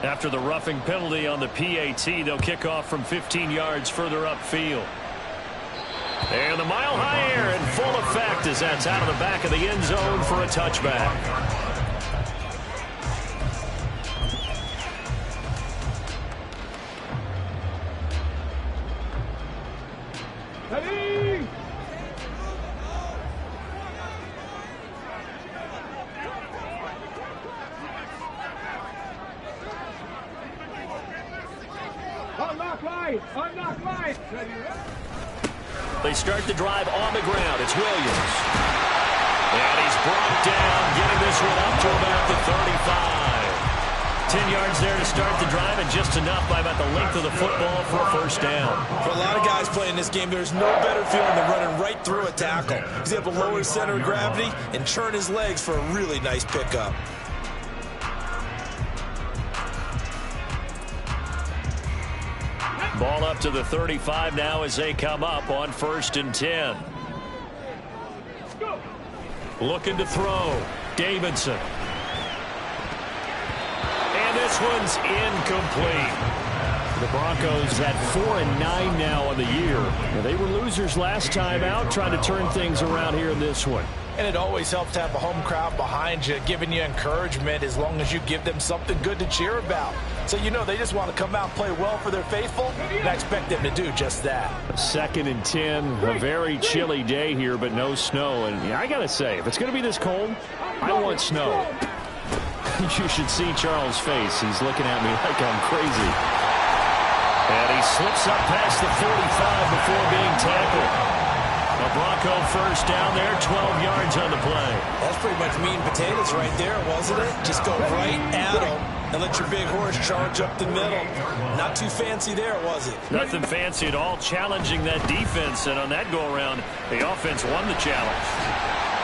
After the roughing penalty on the PAT, they'll kick off from 15 yards further upfield. And the mile-high air in full effect as that's out of the back of the end zone for a touchback. They start the drive on the ground. It's Williams. And he's brought down, getting this one up to about the 35. 10 yards there to start the drive, and just enough by about the length of the football for a first down. For a lot of guys playing this game, there's no better feeling than running right through a tackle. He's able to lower his center of gravity and churn his legs for a really nice pickup. Ball up to the 35 now as they come up on 1st and 10. Looking to throw. Davidson. And this one's incomplete. The Broncos at 4-9 now on the year. And they were losers last time out, trying to turn things around here in this one. And it always helps to have a home crowd behind you, giving you encouragement as long as you give them something good to cheer about. So you know they just want to come out and play well for their faithful, and I expect them to do just that. 2nd and 10, a very chilly day here, but no snow. And I got to say, if it's going to be this cold, I want snow. You should see Charles' face. He's looking at me like I'm crazy. And he slips up past the 45 before being tackled. A Bronco first down there, 12 yards on the play. That's pretty much meat and potatoes right there, wasn't it? Just go right at him and let your big horse charge up the middle. Not too fancy there, was it? Nothing fancy at all, challenging that defense. And on that go-around, the offense won the challenge.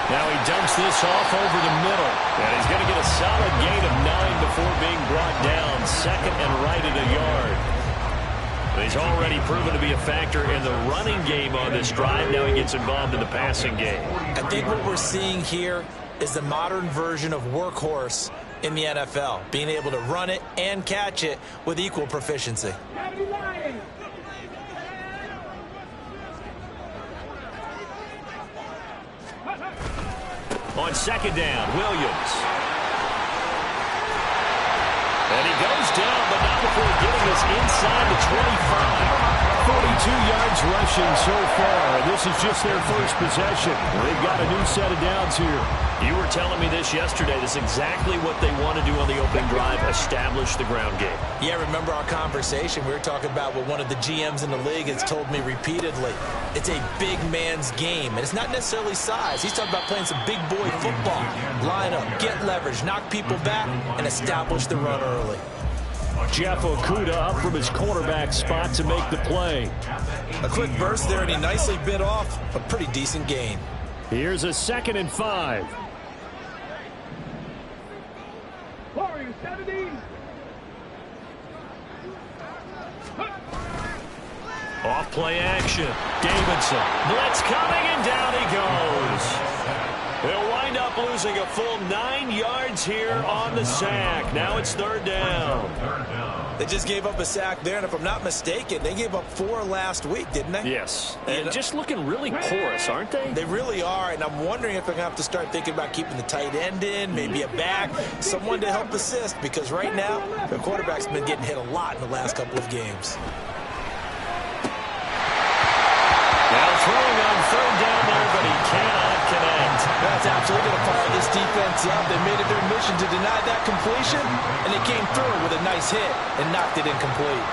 Now he dumps this off over the middle. And he's going to get a solid gain of 9 before being brought down. 2nd and right at a yard. He's already proven to be a factor in the running game on this drive. Now he gets involved in the passing game. I think what we're seeing here is the modern version of workhorse in the NFL, being able to run it and catch it with equal proficiency. On 2nd down, Williams. And he goes down, but not before getting us inside the 25. 42 yards rushing so far. This is just their first possession. They've got a new set of downs here. You were telling me this yesterday. This is exactly what they want to do on the opening drive, establish the ground game. Yeah, remember our conversation? We were talking about what one of the GMs in the league has told me repeatedly. It's a big man's game, and it's not necessarily size. He's talking about playing some big boy football. Line up, get leverage, knock people back, and establish the run early. Jeff Okudah up from his cornerback spot to make the play. A quick burst there, and he nicely bit off a pretty decent gain. Here's a 2nd and 5. Off play action. Davidson. Blitz coming, and down he goes. They'll wind up losing a full 9 yards here on the sack. Now it's 3rd down. They just gave up a sack there, and if I'm not mistaken, they gave up 4 last week, didn't they? Yes. And just looking really porous, aren't they? They really are, and I'm wondering if they're going to have to start thinking about keeping the tight end in, maybe a back, someone to help assist, because right now, their quarterback's been getting hit a lot in the last couple of games. Now throwing on 3rd down there, but he cannot connect. That's absolutely going to fire this defense up. They made it their mission to deny that completion, and they came through with a nice hit and knocked it incomplete.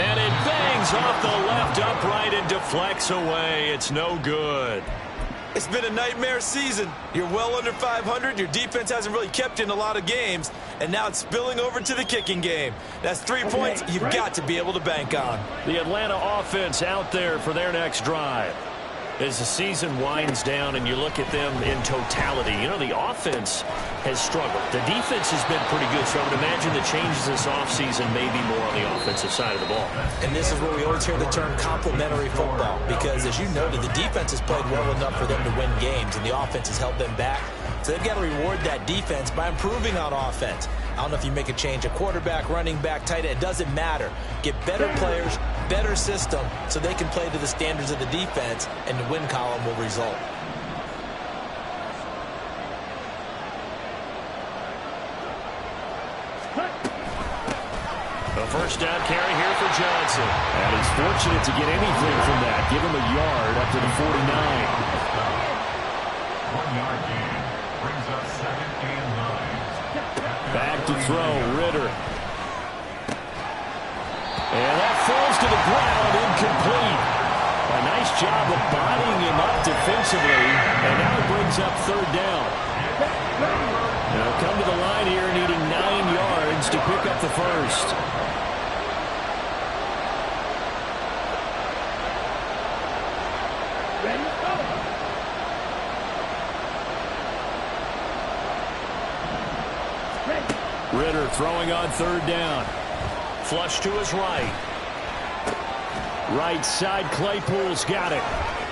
And it bangs off the left upright and deflects away. It's no good. It's been a nightmare season. You're well under 500. Your defense hasn't really kept you in a lot of games. And now it's spilling over to the kicking game. That's 3 points you've got to be able to bank on. The Atlanta offense out there for their next drive. As the season winds down and you look at them in totality, you know, the offense has struggled. The defense has been pretty good, so I would imagine the changes this offseason may be more on the offensive side of the ball. And this is where we always hear the term complementary football, because as you noted, the defense has played well enough for them to win games, and the offense has held them back. So they've got to reward that defense by improving on offense. I don't know if you make a change, a quarterback, running back, tight end, it doesn't matter. Get better players, better system, so they can play to the standards of the defense, and the win column will result. A first down carry here for Johnson. And he's fortunate to get anything from that. Give him a yard up to the 49. 1 yard gain brings up 2nd and 9. Back to throw, Ritter. And that falls to the ground, incomplete. A nice job of bodying him up defensively, and now it brings up 3rd down. Now come to the line here needing 9 yards to pick up the first. Ritter throwing on 3rd down. Flush to his right. Right side, Claypool's got it.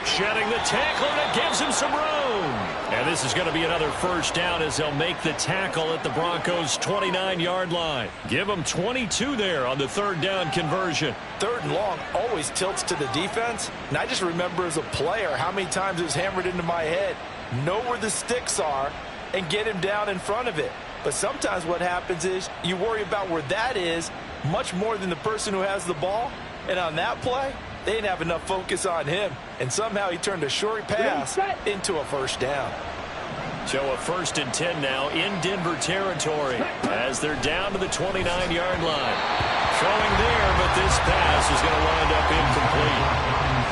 Shedding the tackle, and it gives him some room. And this is going to be another first down as they'll make the tackle at the Broncos' 29-yard line. Give them 22 there on the 3rd down conversion. 3rd and long always tilts to the defense. And I just remember as a player how many times it was hammered into my head. Know where the sticks are and get him down in front of it. But sometimes what happens is you worry about where that is much more than the person who has the ball. And on that play, they didn't have enough focus on him. And somehow he turned a short pass into a first down. So a 1st and 10 now in Denver territory as they're down to the 29-yard line. Throwing there, but this pass is going to wind up incomplete.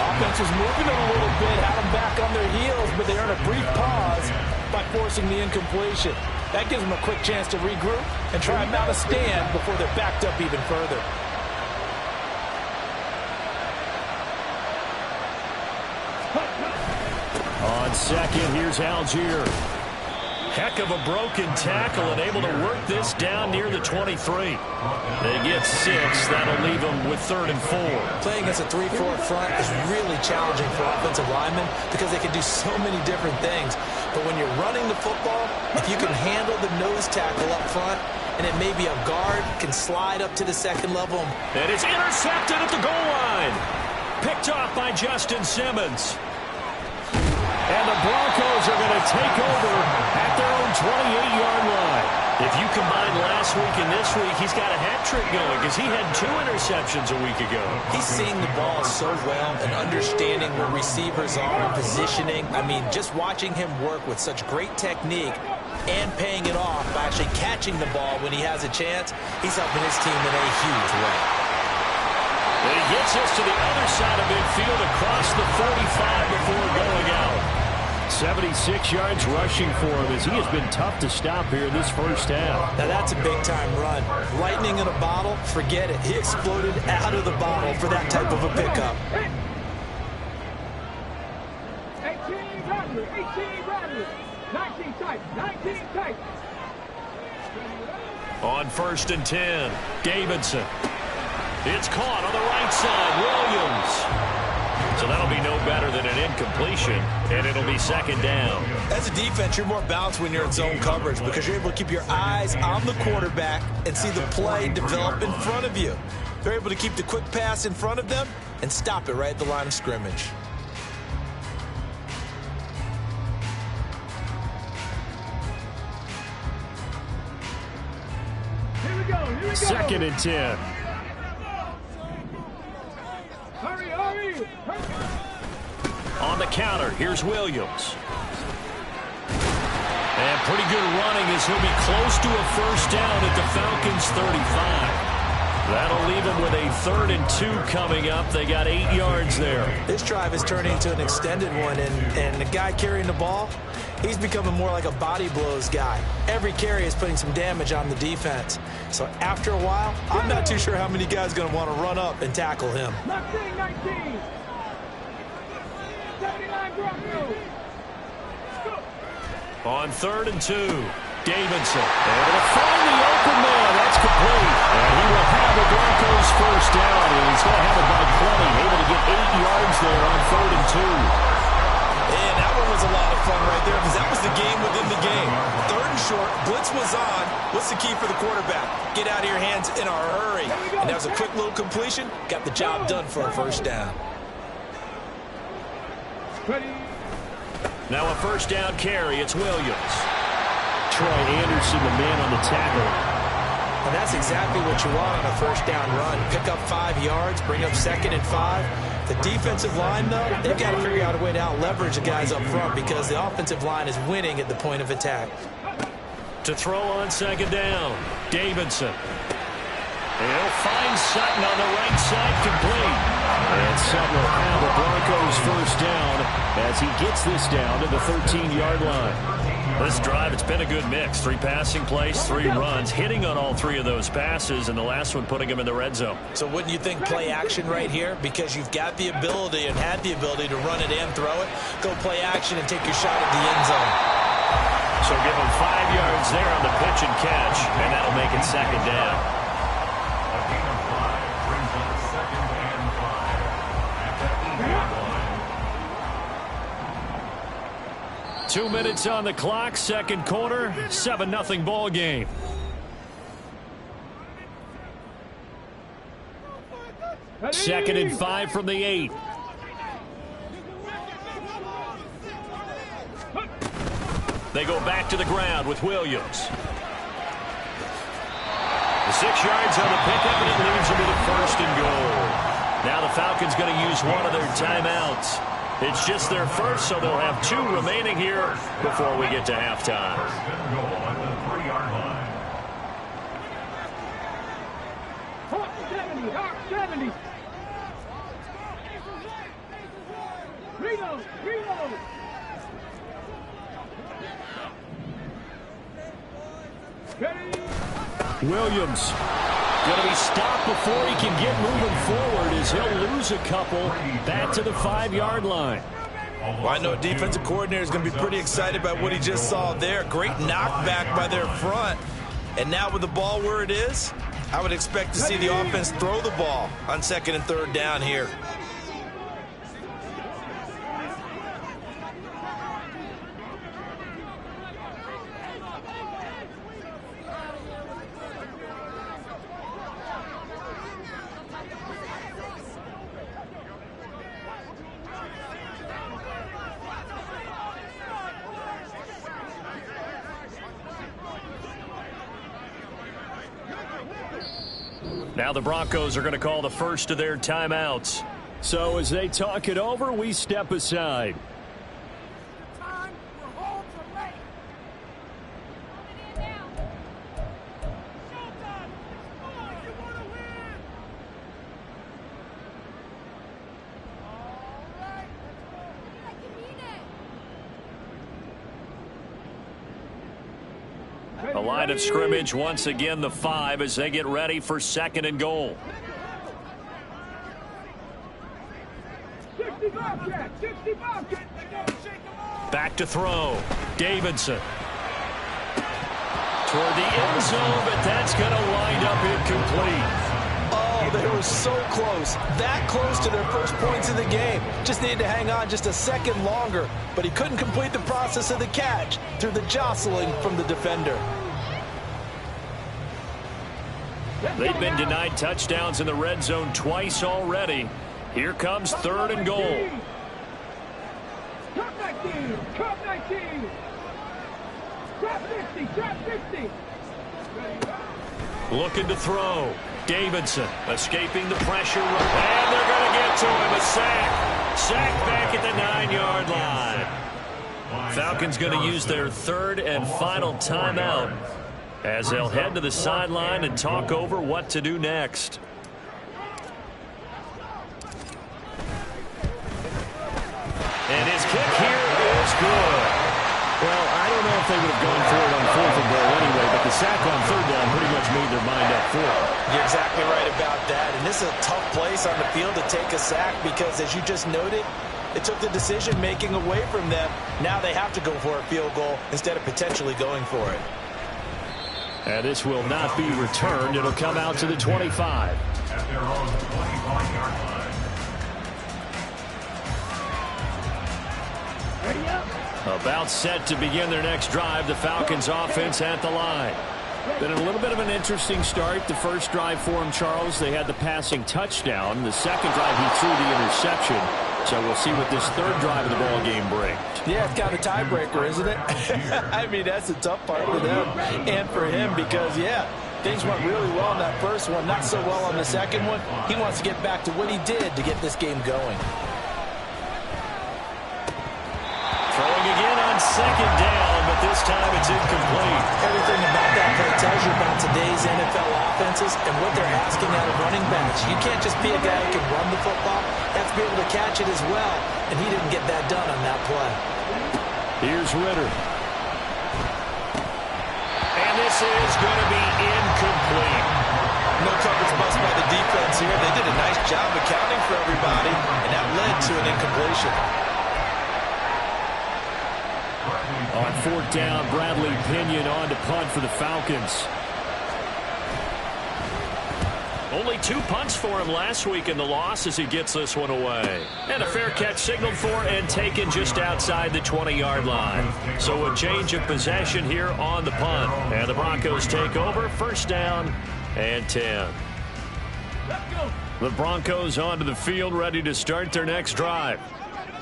Offense was moving it a little bit, had them back on their heels, but they earned a brief pause by forcing the incompletion. That gives them a quick chance to regroup and try and mount a stand before they're backed up even further. On 2nd, here's Algier. Heck of a broken tackle and able to work this down near the 23. They get 6. That'll leave them with 3rd and 4. Playing against a 3-4 front is really challenging for offensive linemen because they can do so many different things. But when you're running the football, if you can handle the nose tackle up front, and it may be a guard, can slide up to the 2nd level. And it's intercepted at the goal line. Picked off by Justin Simmons. And the Broncos are going to take over at their own 28-yard line. If you combine last week and this week, he's got a hat trick going because he had 2 interceptions a week ago. He's seeing the ball so well and understanding where receivers are and positioning. I mean, just watching him work with such great technique and paying it off by actually catching the ball when he has a chance, he's helping his team in a huge way. And he gets us to the other side of midfield across the 45 before going out. 76 yards rushing for him as he has been tough to stop here in this first half. Now that's a big-time run. Lightning in a bottle, forget it. He exploded out of the bottle for that type of a pickup. 18 Bradley, 18 Bradley, 19 tight, 19 tight. On 1st and 10, Davidson. It's caught on the right side, Williams. So that'll be no better than an incompletion, and it'll be 2nd down. As a defense, you're more balanced when you're in zone coverage because you're able to keep your eyes on the quarterback and see the play develop in front of you. They're able to keep the quick pass in front of them and stop it right at the line of scrimmage. Here we go, here we go. 2nd and 10. Hurry, hurry, hurry. On the counter, here's Williams. And pretty good running as he'll be close to a first down at the Falcons' 35. That'll leave them with a 3rd and 2 coming up. They got 8 yards there. This drive is turning into an extended one, and the guy carrying the ball, he's becoming more like a body blows guy. Every carry is putting some damage on the defense. So after a while, I'm not too sure how many guys are going to want to run up and tackle him. 19, 19. 79 Broncos. On 3rd and 2, Davidson able to find the open man. That's complete. And he will have the Broncos first down. And he's going to have it by plenty. Able to get 8 yards there on 3rd and 2. And that one was a lot of fun right there because that was the game within the game. 3rd and short, blitz was on. What's the key for the quarterback? Get out of your hands in a hurry. And that was a quick little completion. Got the job done for a first down. Now a first down carry. It's Williams. Troy Anderson, the man on the tackle. And that's exactly what you want on a first down run. Pick up 5 yards, bring up 2nd and 5. The defensive line, though, they've got to figure out a way to out-leverage the guys up front because the offensive line is winning at the point of attack. To throw on 2nd down, Davidson. He'll find Sutton on the right side, complete. And Sutton will have the Broncos first down as he gets this down to the 13-yard line. This drive, it's been a good mix. 3 passing plays, 3 runs, hitting on all 3 of those passes, and the last one putting him in the red zone. So wouldn't you think play action right here? Because you've got the ability and had the ability to run it and throw it. Go play action and take your shot at the end zone. So give him 5 yards there on the pitch and catch, and that'll make it 2nd down. A gain of 5 brings up 2nd and 5 at the 8-yard line. 2 minutes on the clock, 2nd quarter, 7-0 ball game. Second and 5 from the 8. They go back to the ground with Williams. The 6 yards on the pickup, and it leads them to the 1st and goal. Now the Falcons going to use one of their timeouts. It's just their first, so they'll have 2 remaining here before we get to halftime. 1st and goal at the 3-yard line. Hawk 70, Hawk 70. Reload, reload. Williams going to be stopped before he can get moving forward as he'll lose a couple back to the 5-yard line. Well, I know defensive coordinator is going to be pretty excited about what he just saw there. Great knockback by their front. And now with the ball where it is, I would expect to see the offense throw the ball on 2nd and 3rd down here. Now the Broncos are going to call the first of their timeouts. So as they talk it over, we step aside. Time for home to make. Showtime. Come on, you want to win. All right, let's go. A line of scrimmage once again, the 5 as they get ready for 2nd and goal. 60 Bobcat, 60 Bobcat. Back to throw. Davidson. Toward the end zone, but that's going to wind up incomplete. Oh, they were so close. That close to their first points in the game. Just needed to hang on just a second longer. But he couldn't complete the process of the catch through the jostling from the defender. They've been denied touchdowns in the red zone twice already. Here comes 3rd and goal. Top 19, top 19. Top 50, top 50. Looking to throw. Davidson escaping the pressure. And they're going to get to him. A sack. Sack back at the 9-yard line. Falcons going to use their 3rd and final timeout as they'll head to the sideline and talk over what to do next. And his kick here is good. Well, I don't know if they would have gone for it on 4th and goal anyway, but the sack on 3rd down pretty much made their mind up for it. You're exactly right about that. And this is a tough place on the field to take a sack because, as you just noted, It took the decision-making away from them. Now they have to go for a field goal instead of potentially going for it. And this will not be returned. It'll come out to the 25. At their own 25-yard line. Ready up. About set to begin their next drive. The Falcons offense at the line. Been a little bit of an interesting start. The first drive for him, Charles, they had the passing touchdown. The second drive, he threw the interception. So we'll see what this third drive of the ball game brings. Yeah, it's kind of a tiebreaker, isn't it? I mean, that's the tough part for them and for him because, yeah, things went really well in that first one, not so well on the second one. He wants to get back to what he did to get this game going. Throwing again on second down, but this time it's incomplete. Everything about that play tells you about today's NFL offenses and what they're asking out of running backs. You can't just be a guy who can run the football. You have to be able to catch it as well, and he didn't get that done on that play. Here's Ritter. And this is going to be incomplete. No coverage bust by the defense here. They did a nice job accounting for everybody, and that led to an incompletion. On fourth down, Bradley Pinion on to punt for the Falcons. Only 2 punts for him last week in the loss as he gets this one away. And a fair catch signaled for and taken just outside the 20-yard line. So a change of possession here on the punt. And the Broncos take over, first down and 10. The Broncos onto the field, ready to start their next drive.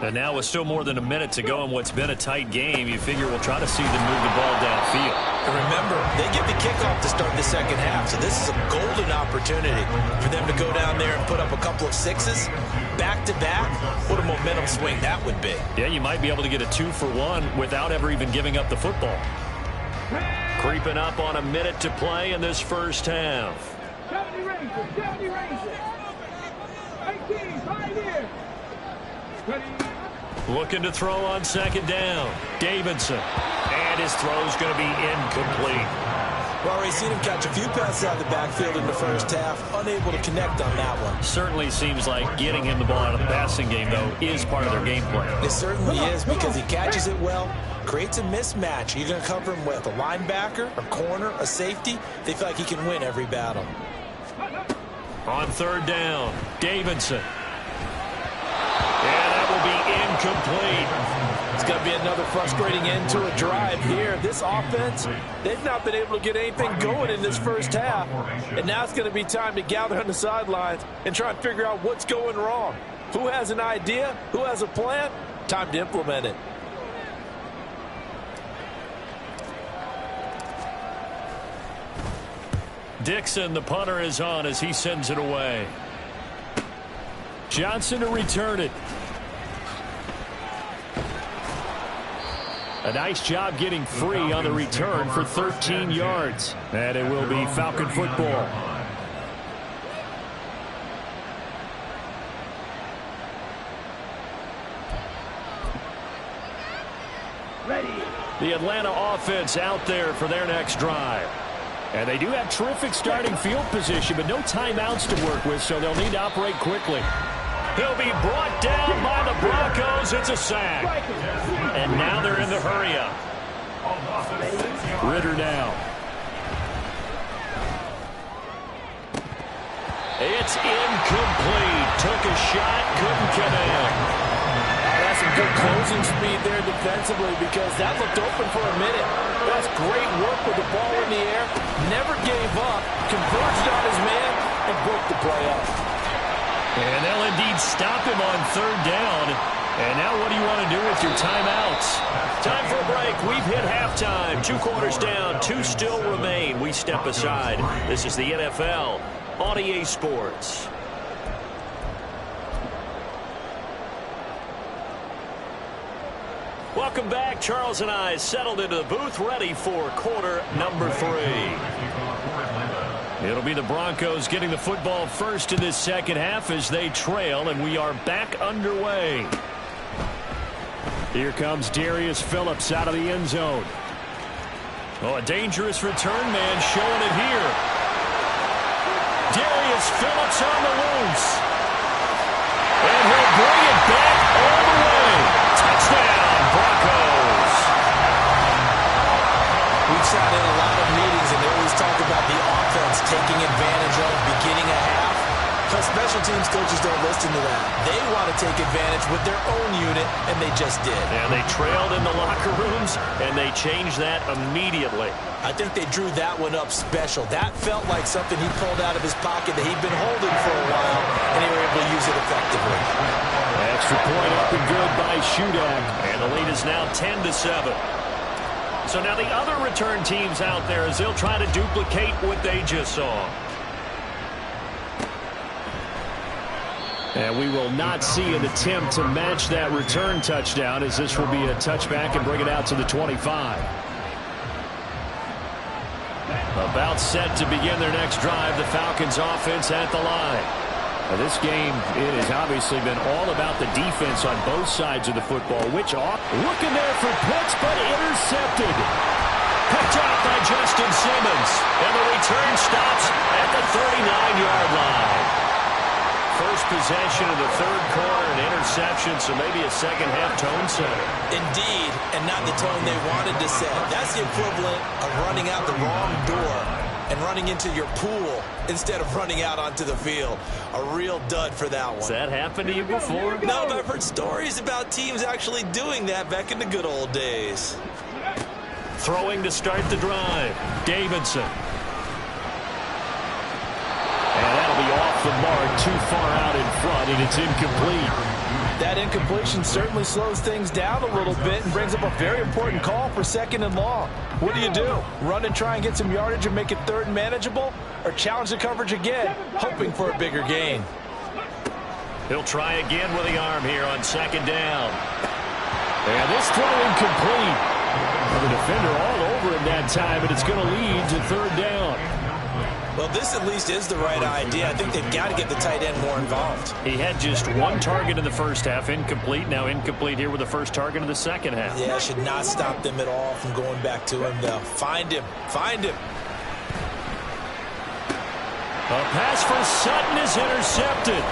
And now with still more than a minute to go in what's been a tight game, you figure we'll try to see them move the ball downfield. And remember, they get the kickoff to start the second half, so this is a golden opportunity for them to go down there and put up a couple of sixes back-to-back. What a momentum swing that would be. Yeah, you might be able to get a 2-for-1 without ever even giving up the football. Creeping up on a minute to play in this first half. 70 Rangers, 70 Rangers. 18, right here. Ready. Looking to throw on second down. Davidson. And his throw's going to be incomplete. Well, already seen him catch a few passes out of the backfield in the first half. Unable to connect on that one. Certainly seems like getting him the ball out of the passing game, though, is part of their game plan. It certainly is because he catches it well, creates a mismatch. You're going to cover him with a linebacker, a corner, a safety. They feel like he can win every battle. On third down, Davidson. And that will be incomplete. It's going to be another frustrating end to a drive here. This offense, they've not been able to get anything going in this first half. And now it's going to be time to gather on the sidelines and try and figure out what's going wrong. Who has an idea? Who has a plan? Time to implement it. Dixon, the punter, is on as he sends it away. Johnson to return it. A nice job getting free on the return for 13 yards. And it will be Falcon football. Ready. The Atlanta offense out there for their next drive. And they do have terrific starting field position, but no timeouts to work with, so they'll need to operate quickly. He'll be brought down by the Broncos. It's a sack. And now they're in the hurry-up. Ritter now. It's incomplete. Took a shot, couldn't connect. That's some good closing speed there defensively because that looked open for a minute. That's great work with the ball in the air. Never gave up, converged on his man, and broke the play up. And they'll indeed stop him on third down. And now what do you want to do with your timeouts? Time for a break. We've hit halftime. 2 quarters down, 2 still remain. We step aside. This is the NFL on EA Sports. Welcome back. Charles and I settled into the booth, ready for quarter number 3. It'll be the Broncos getting the football first in this second half as they trail, and we are back underway. Here comes Darius Phillips out of the end zone. Oh, a dangerous return man showing it here. Darius Phillips on the loose. And he'll bring it back all the way sat in a lot of meetings, and they always talk about the offense taking advantage of beginning a half. But special teams coaches don't listen to that. They want to take advantage with their own unit, and they just did. And they trailed in the locker rooms, and they changed that immediately. I think they drew that one up special. That felt like something he pulled out of his pocket that he'd been holding for a while, and they were able to use it effectively. Extra point up and good by Shudak, and the lead is now 10-7. So now the other return teams out there as they'll try to duplicate what they just saw. And we will not see an attempt to match that return touchdown, as this will be a touchback and bring it out to the 25. About set to begin their next drive, the Falcons offense at the line. Now this game, it has obviously been all about the defense on both sides of the football. Looking there for Pitts, but intercepted. Picked off by Justin Simmons. And the return stops at the 39-yard line. First possession of the third quarter, an interception, so maybe a second-half tone setter. Indeed, and not the tone they wanted to set. That's the equivalent of running out the wrong door and running into your pool instead of running out onto the field. A real dud for that one. Has that happened to you before? No, but I've heard stories about teams actually doing that back in the good old days. Throwing to start the drive, Davidson. And that'll be off the mark, too far out in front, and it's incomplete. That incompletion certainly slows things down a little bit and brings up a very important call for 2nd and long. What do? Run and try and get some yardage and make it 3rd and manageable? Or challenge the coverage again, hoping for a bigger gain? He'll try again with the arm here on 2nd down. And this throw incomplete. Well, the defender all over him that time, and it's going to lead to 3rd down. Well, this at least is the right idea. I think they've got to get the tight end more involved. He had just one target in the first half, incomplete. Now incomplete here with the first target in the second half. Yeah, should not stop them at all from going back to him, though. Find him. Find him. A pass for Sutton is intercepted.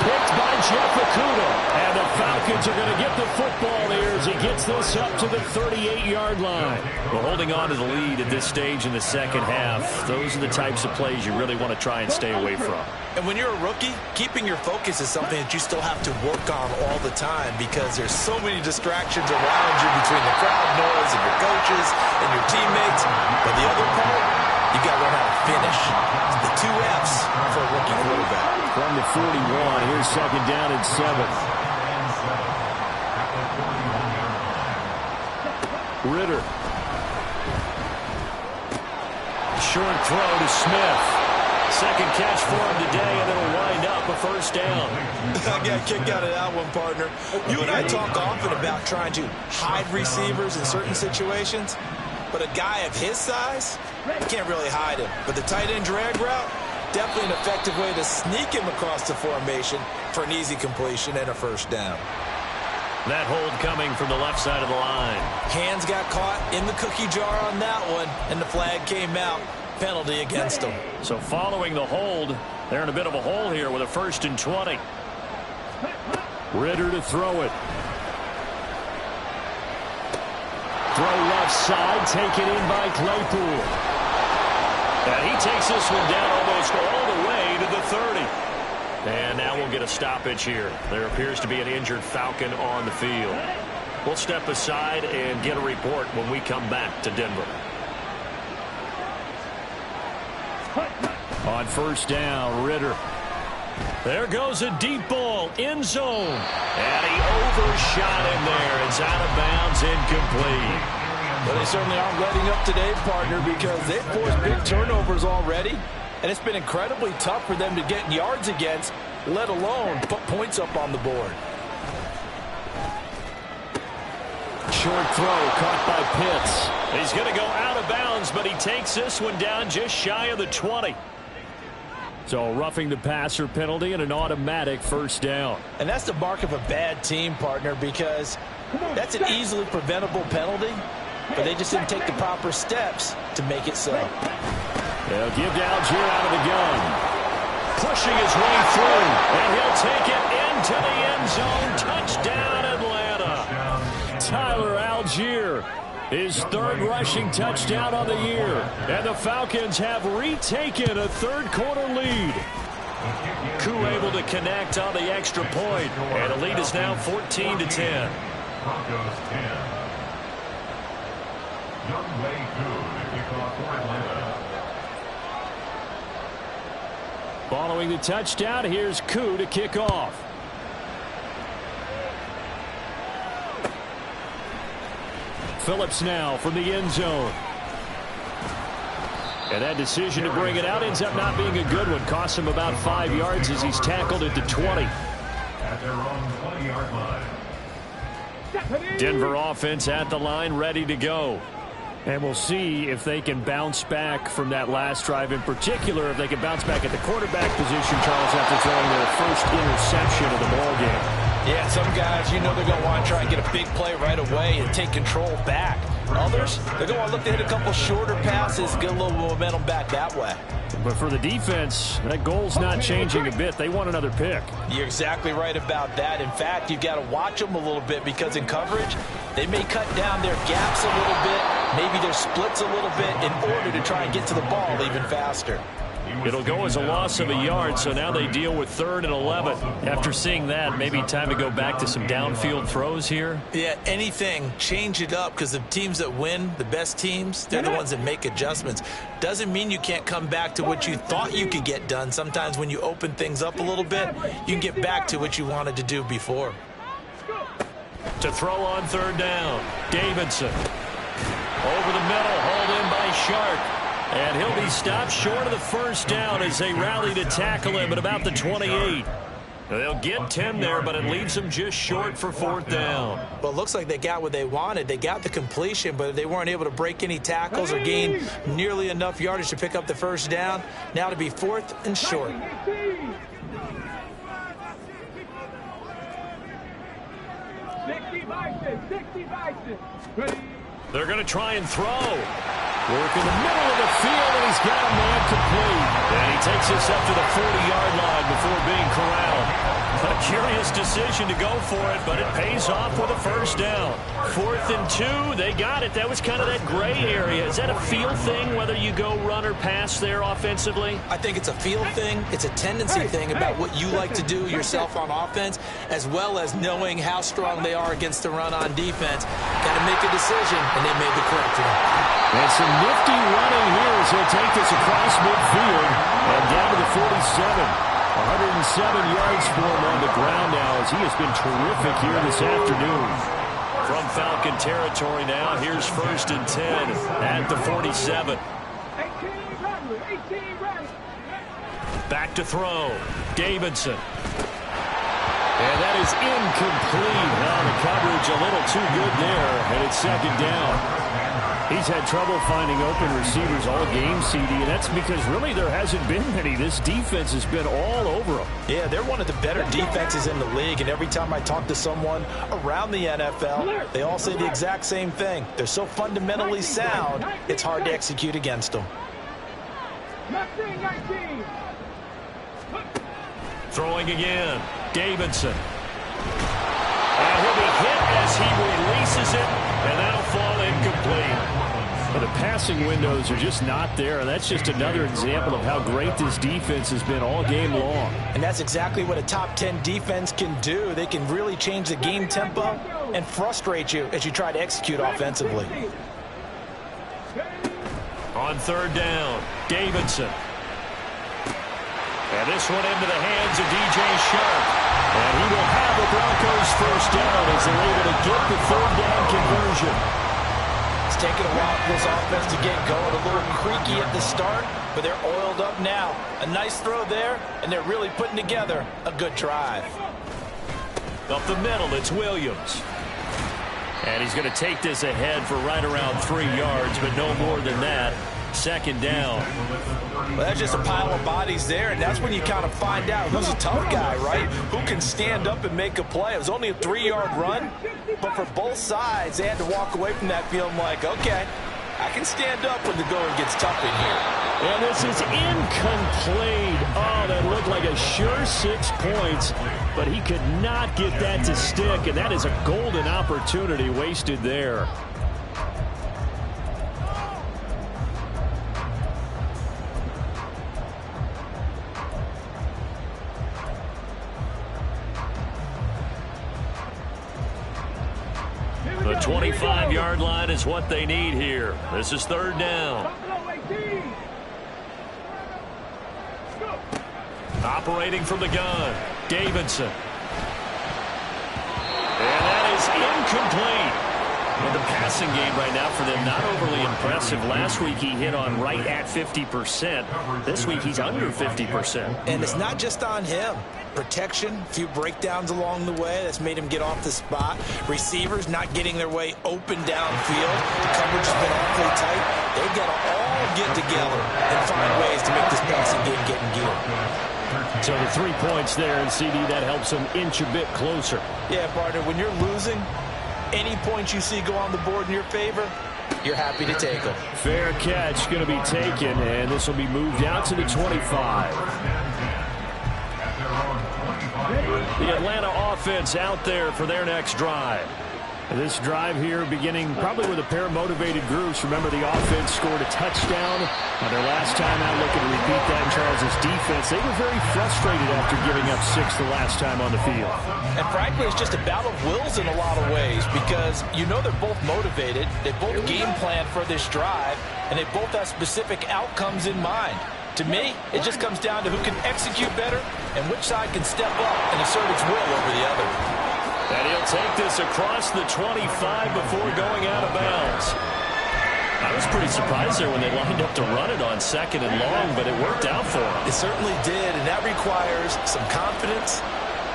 Picked by Jeff Okuda. And the Falcons are going to get the football here as he gets this up to the 38-yard line. Well, holding on to the lead at this stage in the second half, those are the types of plays you really want to try and stay away from. And when you're a rookie, keeping your focus is something that you still have to work on all the time because there's so many distractions around you between the crowd noise and your coaches and your teammates. But the other part, you got to learn how to finish. The 2 F's for a rookie quarterback. From the 41, here's 2nd down and 7. Ritter. Short throw to Smith. Second catch for him today, and it'll wind up a 1st down. I got a kick out of that one, partner. You and I talk often about trying to hide receivers in certain situations, but a guy of his size, you can't really hide him. But the tight end drag route, definitely an effective way to sneak him across the formation for an easy completion and a 1st down. That hold coming from the left side of the line. Hands got caught in the cookie jar on that one, and the flag came out. Penalty against them. So following the hold, they're in a bit of a hole here with a 1st and 20. Ritter to throw it. Throw left side, taken in by Claypool. And he takes this one down almost all the way to the 30. And now we'll get a stoppage here. There appears to be an injured Falcon on the field. We'll step aside and get a report when we come back to Denver. On 1st down, Ritter. There goes a deep ball, end zone. And he overshot him there. It's out of bounds, incomplete. Well, they certainly aren't letting up today, partner, because they've forced big turnovers already. And it's been incredibly tough for them to get yards against, let alone put points up on the board. Short throw caught by Pitts. He's going to go out of bounds, but he takes this one down just shy of the 20. So roughing the passer penalty and an automatic 1st down. And that's the mark of a bad team, partner, because that's an easily preventable penalty, but they just didn't take the proper steps to make it so. They'll give to Algier out of the gun. Pushing his way through, and he'll take it into the end zone. Touchdown, Atlanta. Tyler Algier His third rushing touchdown on the year. And the Falcons have retaken a third-quarter lead. Koo able to connect on the extra point. And the lead is now 14-10. Broncos 10. Young Wei Koo to kick off for Atlanta. Following the touchdown, here's Koo to kick off. Phillips now from the end zone. And that decision to bring it out ends up not being a good one. Costs him about 5 yards as he's tackled at the 20. At their own 20-yard line. Denver offense at the line, ready to go. And we'll see if they can bounce back from that last drive. In particular, if they can bounce back at the quarterback position, Charles, after throwing their first interception of the ballgame. Yeah, some guys, you know they're going to want to try and get a big play right away and take control back. Others, they're going to want to look to hit a couple shorter passes, get a little momentum back that way. But for the defense, that goal's not changing a bit. They want another pick. You're exactly right about that. In fact, you've got to watch them a little bit because in coverage, they may cut down their gaps a little bit, maybe their splits a little bit in order to try and get to the ball even faster. It'll go as a loss of a yard, so now they deal with 3rd and 11. After seeing that, maybe time to go back to some downfield throws here. Yeah, anything, change it up because the teams that win, the best teams, they're the ones that make adjustments. Doesn't mean you can't come back to what you thought you could get done. Sometimes when you open things up a little bit, you can get back to what you wanted to do before. To throw on 3rd down, Davidson. Over the middle, hauled in by Shark. And he'll be stopped short of the first down as they rally to tackle him at about the 28. They'll get 10 there, but it leaves them just short for 4th down. Well, it looks like they got what they wanted. They got the completion, but they weren't able to break any tackles or gain nearly enough yardage to pick up the first down. Now to be 4th and short. They're going to try and throw. Work in the middle of the field, and he's got a man complete. And he takes us up to the 40-yard line before being corralled. A curious decision to go for it, but it pays off with a first down. 4th and 2, they got it. That was kind of that gray area. Is that a feel thing, whether you go run or pass there offensively? I think it's a feel thing. It's a tendency thing about what you like to do yourself on offense, as well as knowing how strong they are against the run on defense. Got to make a decision, and they made the correct one. And some nifty running here as he'll take this across midfield and down to the 47. 107 yards for him on the ground now as he has been terrific here this afternoon. From Falcon territory now, here's 1st and 10 at the 47. Back to throw. Davidson. And that is incomplete. Now the coverage a little too good there, and it's 2nd down. He's had trouble finding open receivers all game, CD, and that's because really there hasn't been many. This defense has been all over them. Yeah, they're one of the better defenses in the league, and every time I talk to someone around the NFL, they all say the exact same thing. They're so fundamentally sound, it's hard to execute against them. Throwing again, Davidson. And he'll be hit as he releases it, and that'll fall incomplete. But the passing windows are just not there, and that's just another example of how great this defense has been all game long. And that's exactly what a top 10 defense can do. They can really change the game tempo and frustrate you as you try to execute offensively. On 3rd down, Davidson. And this one into the hands of DJ Shark. And he will have the Broncos first down as they're able to get the 3rd down conversion. It's taken a while for this offense to get going. A little creaky at the start, but they're oiled up now. A nice throw there, and they're really putting together a good drive. Up the middle, it's Williams. And he's going to take this ahead for right around 3 yards, but no more than that. 2nd down. Well, that's just a pile of bodies there, and that's when you kind of find out who's a tough guy, right? Who can stand up and make a play. It was only a 3-yard run, but for both sides, they had to walk away from that feeling like, okay, I can stand up when the going gets tough in here. And this is incomplete. Oh, that looked like a sure 6 points, but he could not get that to stick, and that is a golden opportunity wasted there. 25-yard line is what they need here. This is third down. Operating from the gun, Davidson. And that is incomplete. Well, the passing game right now for them, not overly impressive. Last week he hit on right at 50%. This week he's under 50%. And it's not just on him. Protection, a few breakdowns along the way. That's made him get off the spot. Receivers not getting their way open downfield. The coverage has been awfully tight. They've got to all get together and find ways to make this passing game get in gear. So the 3 points there, and CD, that helps them inch a bit closer. Yeah, partner, when you're losing, any points you see go on the board in your favor, you're happy to take them. Fair catch going to be taken, and this will be moved out to the 25. The Atlanta offense out there for their next drive. This drive here beginning probably with a pair of motivated groups. Remember, the offense scored a touchdown on their last time out. Looking to repeat that in Charles' defense. They were very frustrated after giving up 6 the last time on the field. And frankly, it's just a battle of wills in a lot of ways because you know they're both motivated. They both game plan for this drive, and they both have specific outcomes in mind. To me, it just comes down to who can execute better and which side can step up and assert its will over the other. And he'll take this across the 25 before going out of bounds. I was pretty surprised there when they lined up to run it on 2nd and long, but it worked out for them. It certainly did, and that requires some confidence,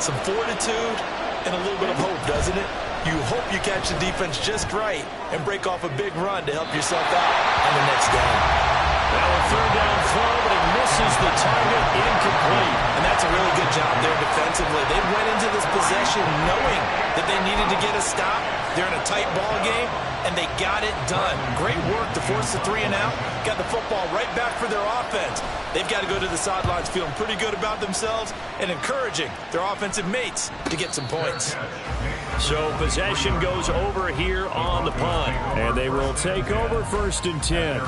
some fortitude, and a little bit of hope, doesn't it? You hope you catch the defense just right and break off a big run to help yourself out on the next down. Now a third down throw, but it misses the target, incomplete. And that's a really good job there defensively. They went into this possession knowing that they needed to get a stop. They're in a tight ball game, and they got it done. Great work to force the 3 and out. Got the football right back for their offense. They've got to go to the sidelines feeling pretty good about themselves and encouraging their offensive mates to get some points. So possession goes over here on the punt, and they will take over 1st and 10.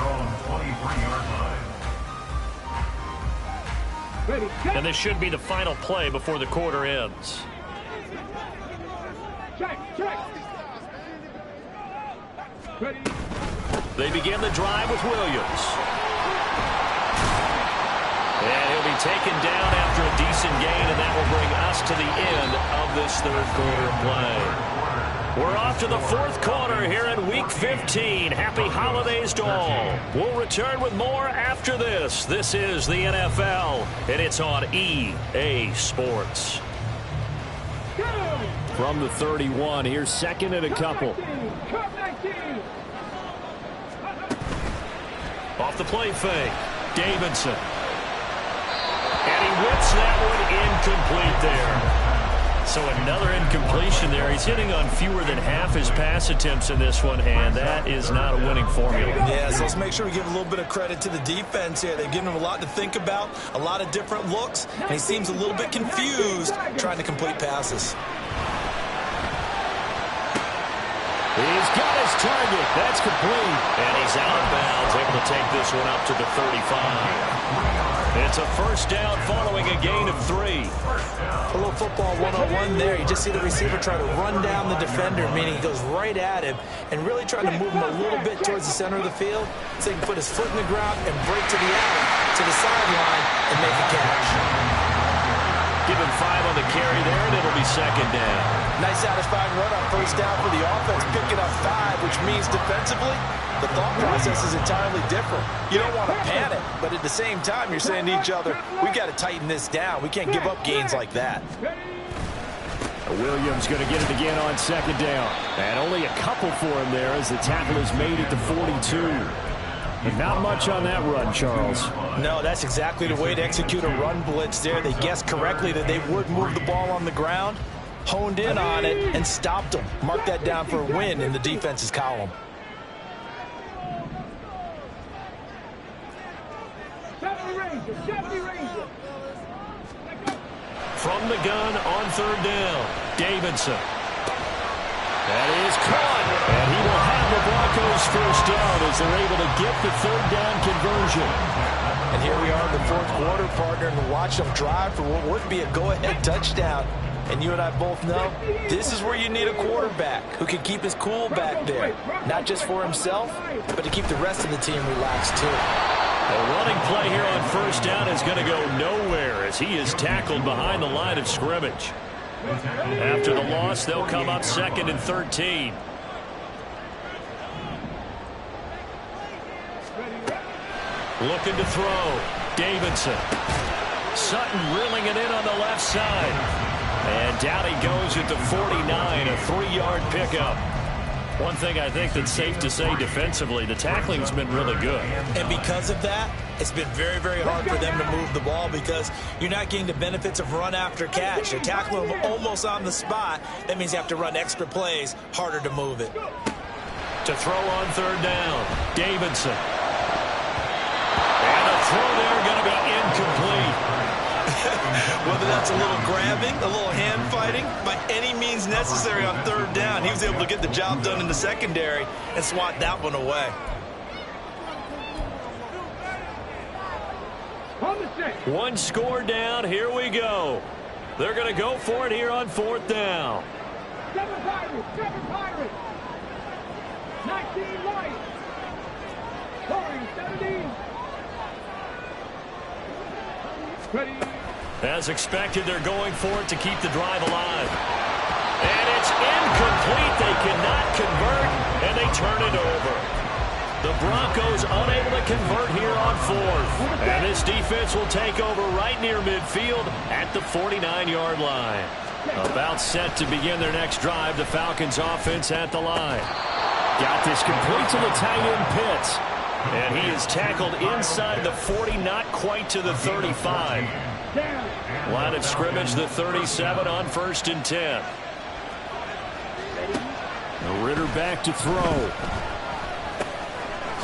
And this should be the final play before the quarter ends. They begin the drive with Williams. And he'll be taken down after a decent gain, and that will bring us to the end of this third quarter play. We're off to the 4th quarter here in Week 15. Happy holidays to all. We'll return with more after this. This is the NFL, and it's on EA Sports. From the 31, here's 2nd and a couple. Off the play fake, Davidson. And he whips that one incomplete there. So another incompletion there. He's hitting on fewer than half his pass attempts in this one, and that is not a winning formula. Yeah, so let's make sure we give a little bit of credit to the defense here. They've given him a lot to think about, a lot of different looks, and he seems a little bit confused trying to complete passes. He's got his target. That's complete. And he's out of bounds, able to take this one up to the 35. It's a 1st down following a gain of 3. A little football 101 there. You just see the receiver try to run down the defender, meaning he goes right at him and really trying to move him a little bit towards the center of the field so he can put his foot in the ground and break to the out, to the sideline, and make a catch. Give him 5 on the carry there, and it'll be 2nd down. Nice satisfying run on 1st down for the offense, picking up 5, which means defensively, the thought process is entirely different. You don't want to panic, but at the same time, you're saying to each other, we've got to tighten this down. We can't give up gains like that. Williams going to get it again on 2nd down. And only a couple for him there as the tackle is made at the 42. And not much on that run, Charles. No, that's exactly the way to execute a run blitz there. They guessed correctly that they would move the ball on the ground, honed in on it, and stopped them. Mark that down for a win in the defense's column. From the gun on 3rd down, Davidson. That is caught, and he will have the Broncos 1st down as they're able to get the 3rd down conversion. And here we are in the 4th quarter, partner, and watch them drive for what would be a go-ahead touchdown. And you and I both know this is where you need a quarterback who can keep his cool back there. Not just for himself, but to keep the rest of the team relaxed too. A running play here on first down is going to go nowhere as he is tackled behind the line of scrimmage. After the loss, they'll come up 2nd and 13. Looking to throw. Davidson. Sutton reeling it in on the left side. And down he goes at the 49, a 3-yard pickup. One thing I think that's safe to say defensively, the tackling's been really good. And because of that, it's been very, very hard for them to move the ball because you're not getting the benefits of run after catch. They're tackling them almost on the spot. That means you have to run extra plays, harder to move it. To throw on 3rd down, Davidson. And the throw there going to be incomplete. Whether that's a little grabbing, a little hand fighting, by any means necessary on 3rd down, he was able to get the job done in the secondary and swat that one away. One score down. Here we go. They're going to go for it here on 4th down. 7 Pirates. 19 Lions. Scoring 17. Ready. As expected, they're going for it to keep the drive alive. And it's incomplete. They cannot convert, and they turn it over. The Broncos unable to convert here on 4th. And this defense will take over right near midfield at the 49-yard line. About set to begin their next drive. The Falcons offense at the line. Got this complete to the tight end Pitts. And he is tackled inside the 40, not quite to the 35. Line of scrimmage, the 37 on 1st and 10. Ritter back to throw.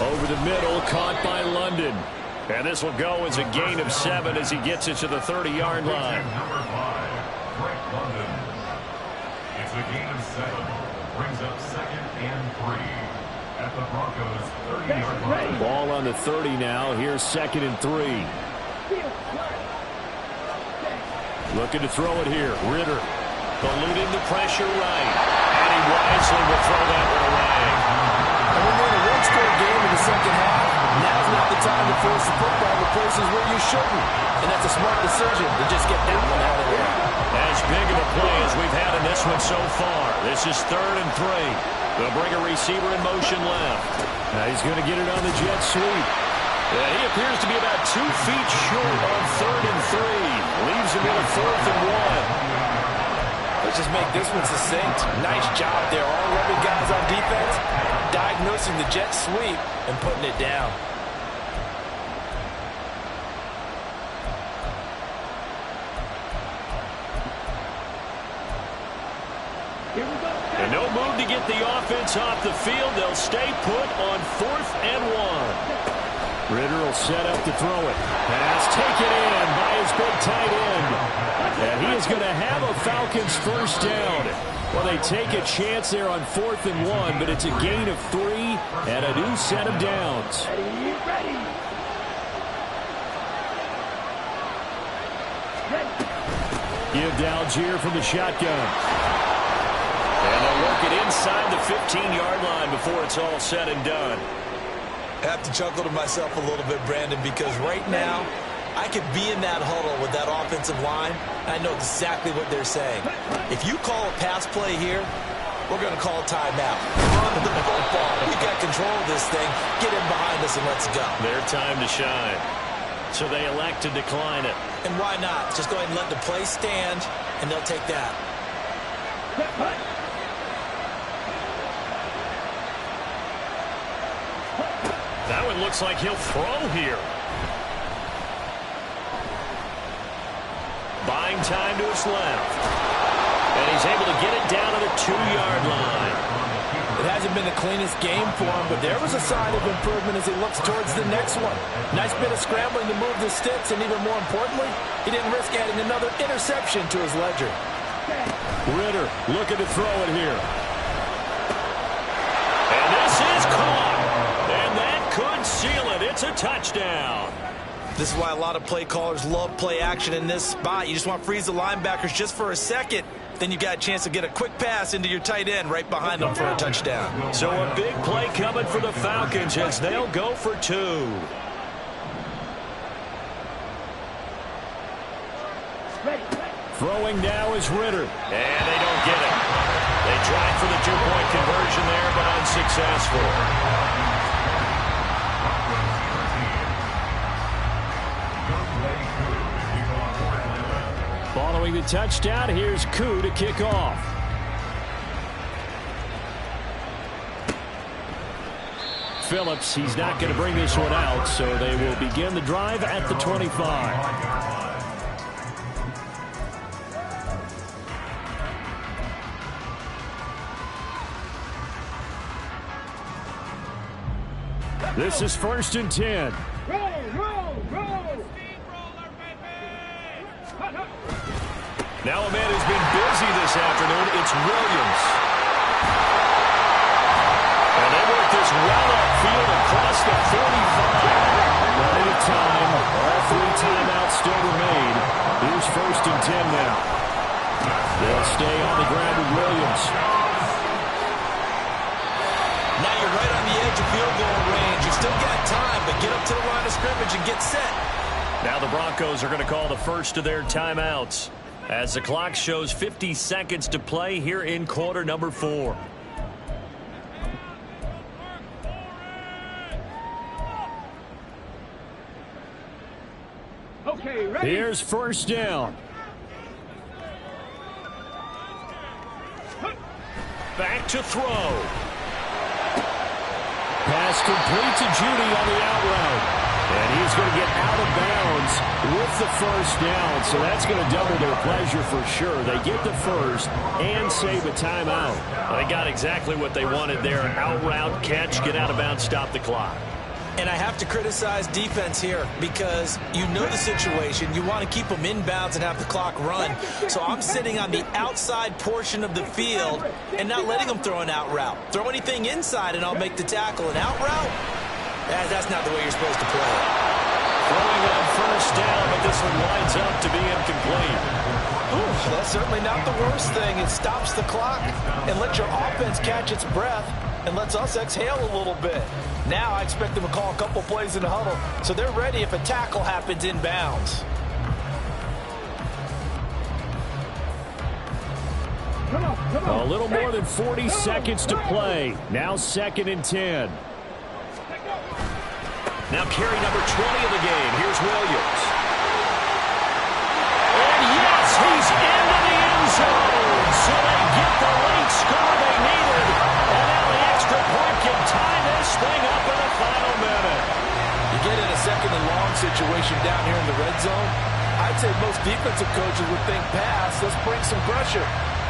Over the middle, caught by London. And this will go as a gain of 7 as he gets it to the 30-yard line. Number 5, Frank London. It's a gain of 7. Brings up 2nd and 3 at the Broncos' 30-yard line. Ball on the 30 now. Here's 2nd and 3. Looking to throw it here. Ritter eluding the pressure right. And he wisely will throw that one away. And when you're in a one-score game in the second half, now's not the time to force the football to places where you shouldn't. And that's a smart decision to just get that one out of there. As big of a play as we've had in this one so far. This is 3rd and 3. They'll bring a receiver in motion left. Now he's going to get it on the jet sweep. He appears to be about 2 feet short on 3rd and 3. Leaves him in a 4th and 1. Let's just make this one succinct. Nice job there. All 11 guys on defense diagnosing the jet sweep and putting it down. And no move to get the offense off the field. They'll stay put on 4th and 1. Ritter will set up to throw it. Pass taken in by his big tight end. And he is going to have a Falcons first down. Well, they take a chance there on 4th and 1, but it's a gain of 3 and a new set of downs. Give to Algier from the shotgun. And they'll work it inside the 15-yard line before it's all said and done. I have to chuckle to myself a little bit, Brandon, because right now I could be in that huddle with that offensive line. I know exactly what they're saying. If you call a pass play here, we're going to call a timeout. Run the football. We got control of this thing. Get in behind us and let's go. Their time to shine. So they elect to decline it. And why not? Just go ahead and let the play stand, and they'll take that. That one looks like he'll throw here. Buying time to his left. And he's able to get it down to the 2-yard line. It hasn't been the cleanest game for him, but there was a sign of improvement as he looks towards the next one. Nice bit of scrambling to move the sticks, and even more importantly, he didn't risk adding another interception to his ledger. Ritter looking to throw it here. And this is caught. And that could seal it. It's a touchdown. This is why a lot of play callers love play action in this spot. You just want to freeze the linebackers just for a second. Then you got a chance to get a quick pass into your tight end right behind them for a touchdown. So a big play coming for the Falcons as they'll go for 2. Throwing now is Ritter. And they don't get it. They tried for the 2-point conversion there, but unsuccessful. Following the touchdown, here's Koo to kick off. Phillips, he's not going to bring this one out, so they will begin the drive at the 25. This is 1st and 10. Now a man who's been busy this afternoon. It's Williams. And they work this well upfield across the 45. Running of time. All 3 timeouts still remain. Here's 1st and 10 now. They'll stay on the ground with Williams. Now you're right on the edge of field goal range. You still got time, but get up to the line of scrimmage and get set. Now the Broncos are going to call the first of their timeouts as the clock shows 50 seconds to play here in quarter number 4. Okay, ready? Here's 1st down. Back to throw. Pass complete to Judy on the out route. And he's going to get out of bounds with the 1st down. So that's going to double their pleasure for sure. They get the 1st and save a timeout. They got exactly what they wanted there. Out route, catch, get out of bounds, stop the clock. And I have to criticize defense here because you know the situation. You want to keep them inbounds and have the clock run. So I'm sitting on the outside portion of the field and not letting them throw an out route. Throw anything inside and I'll make the tackle. An out route? That's not the way you're supposed to play it. Throwing on 1st down, but this one winds up to be incomplete. Ooh, that's certainly not the worst thing. It stops the clock and lets your offense catch its breath and lets us exhale a little bit. Now I expect them to call a couple plays in the huddle so they're ready if a tackle happens inbounds. A little more than 40 seconds to play. Now 2nd and 10. Now carry number 20 of the game. Here's Williams. And yes, he's into the end zone. So they get the late score they needed. And now the extra point can tie this thing up in the final minute. You get in a 2nd and long situation down here in the red zone. I'd say most defensive coaches would think pass. Let's bring some pressure.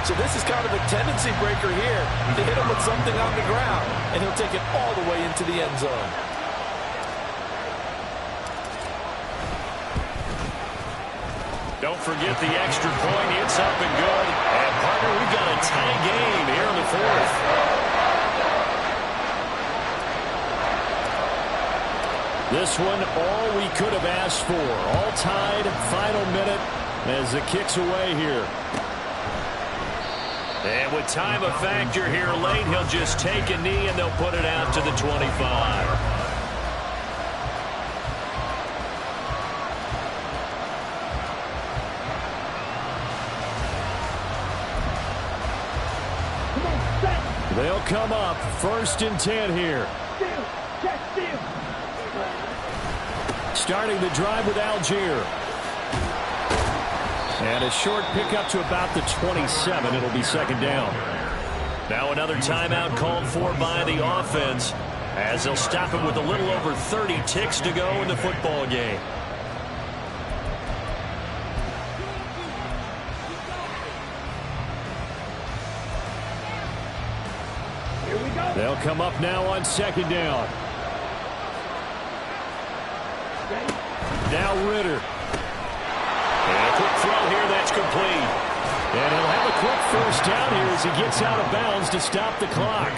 So this is kind of a tendency breaker here to hit him with something on the ground. And he'll take it all the way into the end zone. Don't forget the extra point. It's up and good. And, partner, we've got a tie game here in the 4th. This one, all we could have asked for. All tied, final minute as it kicks away here. And with time a factor here late, he'll just take a knee and they'll put it out to the 25. They'll come up 1st and 10 here. Starting the drive with Algier. And a short pickup to about the 27. It'll be 2nd down. Now another timeout called for by the offense as they'll stop it with a little over 30 ticks to go in the football game. They'll come up now on 2nd down. Now Ritter. And a quick throw here that's complete. And he'll have a quick first down here as he gets out of bounds to stop the clock.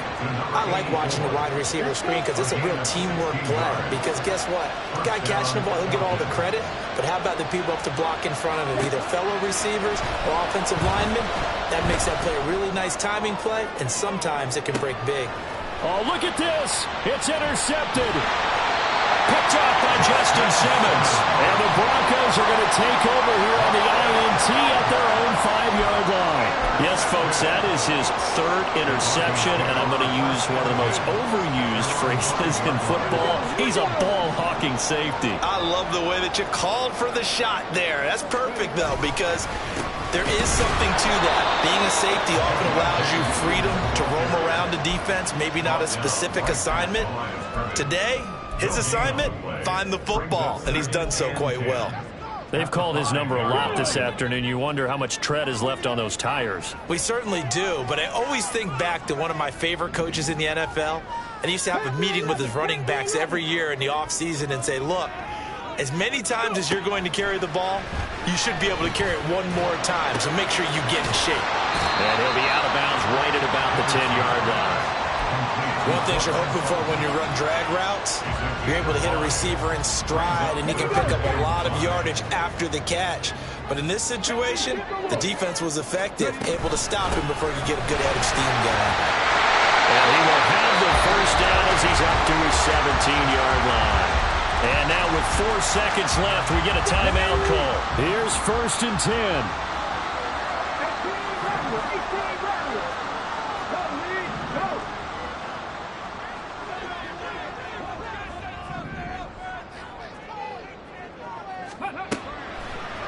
I like watching the wide receiver screen because it's a real teamwork play. Because guess what? The guy catching the ball, he'll get all the credit. But how about the people up to block in front of him, either fellow receivers or offensive linemen? That makes that play a really nice timing play, and sometimes it can break big. Oh, look at this. It's intercepted. Picked off by Justin Simmons. And the Broncos are going to take over here on the INT at their own 5-yard line. Yes, folks, that is his third interception, and I'm going to use one of the most overused phrases in football. He's a ball-hawking safety. I love the way that you called for the shot there. That's perfect, though, because there is something to that. Being a safety often allows you freedom to roam around the defense, maybe not a specific assignment. Today, his assignment, find the football, and he's done so quite well. They've called his number a lot this afternoon. You wonder how much tread is left on those tires. We certainly do, but I always think back to one of my favorite coaches in the NFL, and he used to have a meeting with his running backs every year in the offseason and say, look, as many times as you're going to carry the ball, you should be able to carry it one more time, so make sure you get in shape. And he'll be out of bounds right at about the 10-yard line. One thing you're hoping for when you run drag routes, you're able to hit a receiver in stride, and he can pick up a lot of yardage after the catch. But in this situation, the defense was effective, able to stop him before he could get a good head of steam going. And he will have the first down as he's up to his 17-yard line. And now with 4 seconds left, we get a timeout call. Here's 1st and 10.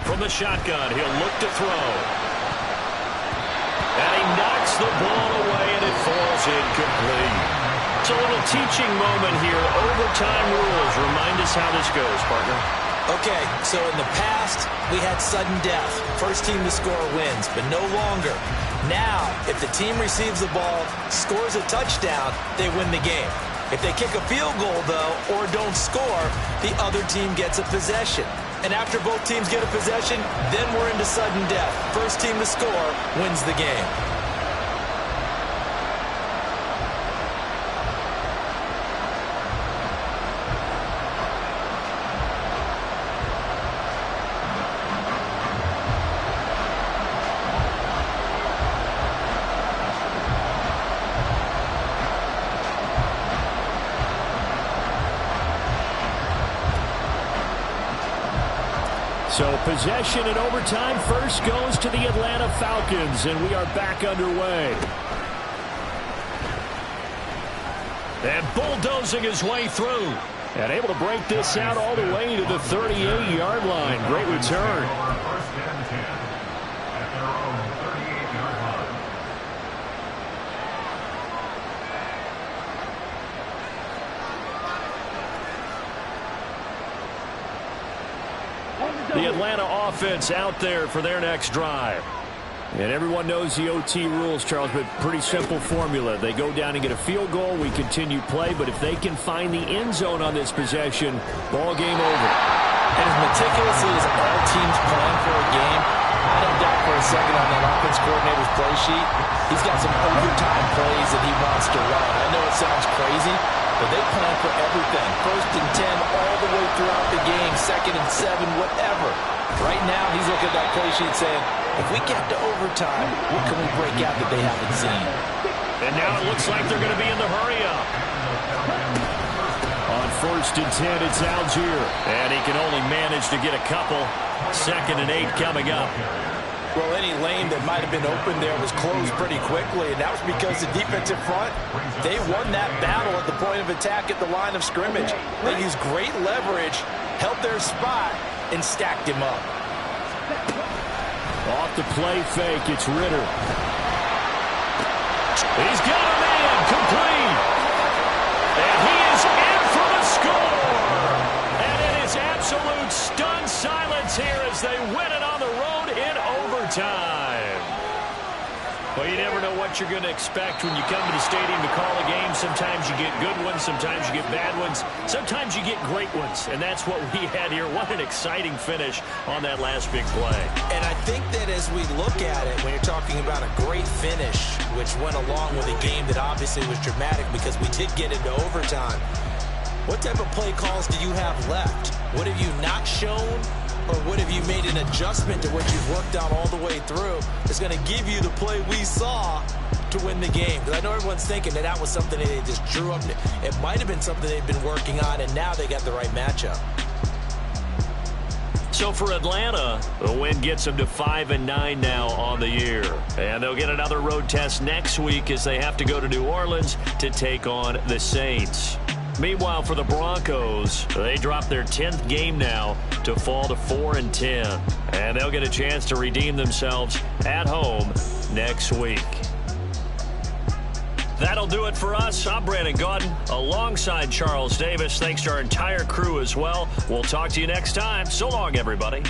From the shotgun, he'll look to throw. And he knocks the ball away, and it falls incomplete. It's a little teaching moment here. Overtime rules. Remind us how this goes, partner. Okay, so in the past, we had sudden death. First team to score wins, but no longer. Now, if the team receives the ball, scores a touchdown, they win the game. If they kick a field goal, though, or don't score, the other team gets a possession. And after both teams get a possession, then we're into sudden death. First team to score wins the game. So possession in overtime first goes to the Atlanta Falcons, and we are back underway. And bulldozing his way through. And able to break this out all the way to the 38-yard line. Great return. First and 10 at their own 38-yard line. The Atlanta offense out there for their next drive. And everyone knows the OT rules, Charles, but pretty simple formula. They go down and get a field goal, we continue play, but if they can find the end zone on this possession, ball game over. And as meticulously as all teams plan for a game, I don't doubt for a second on that offense coordinator's play sheet, he's got some overtime plays that he wants to run. I know it sounds crazy, but they plan for everything. 1st and 10 all the way throughout the game, 2nd and 7, whatever. Right now, he's looking at that play sheet saying, if we get to overtime, what can we break out that they haven't seen? And now it looks like they're going to be in the hurry-up. On 1st and 10, it's Algier. And he can only manage to get a couple. 2nd and 8 coming up. Well, any lane that might have been open there was closed pretty quickly, and that was because the defensive front, they won that battle at the point of attack at the line of scrimmage. They used great leverage, held their spot, and stacked him up. Off the play fake, it's Ritter. He's got a man, complete. And he is in for the score. And it is absolute stunned silence here as they win it on the road in overtime. Well, you never know what you're going to expect when you come to the stadium to call a game. Sometimes you get good ones. Sometimes you get bad ones. Sometimes you get great ones. And that's what we had here. What an exciting finish on that last big play. And I think that as we look at it, when you're talking about a great finish, which went along with a game that obviously was dramatic because we did get into overtime, what type of play calls do you have left? What have you not shown? Or what have you made an adjustment to what you've worked out all the way through that's going to give you the play we saw to win the game? Because I know everyone's thinking that was something they just drew up. It might have been something they've been working on, and now they got the right matchup. So for Atlanta, the win gets them to 5-9 now on the year. And they'll get another road test next week as they have to go to New Orleans to take on the Saints. Meanwhile, for the Broncos, they drop their 10th game now to fall to 4-10. And they'll get a chance to redeem themselves at home next week. That'll do it for us. I'm Brandon Gaudin alongside Charles Davis. Thanks to our entire crew as well. We'll talk to you next time. So long, everybody.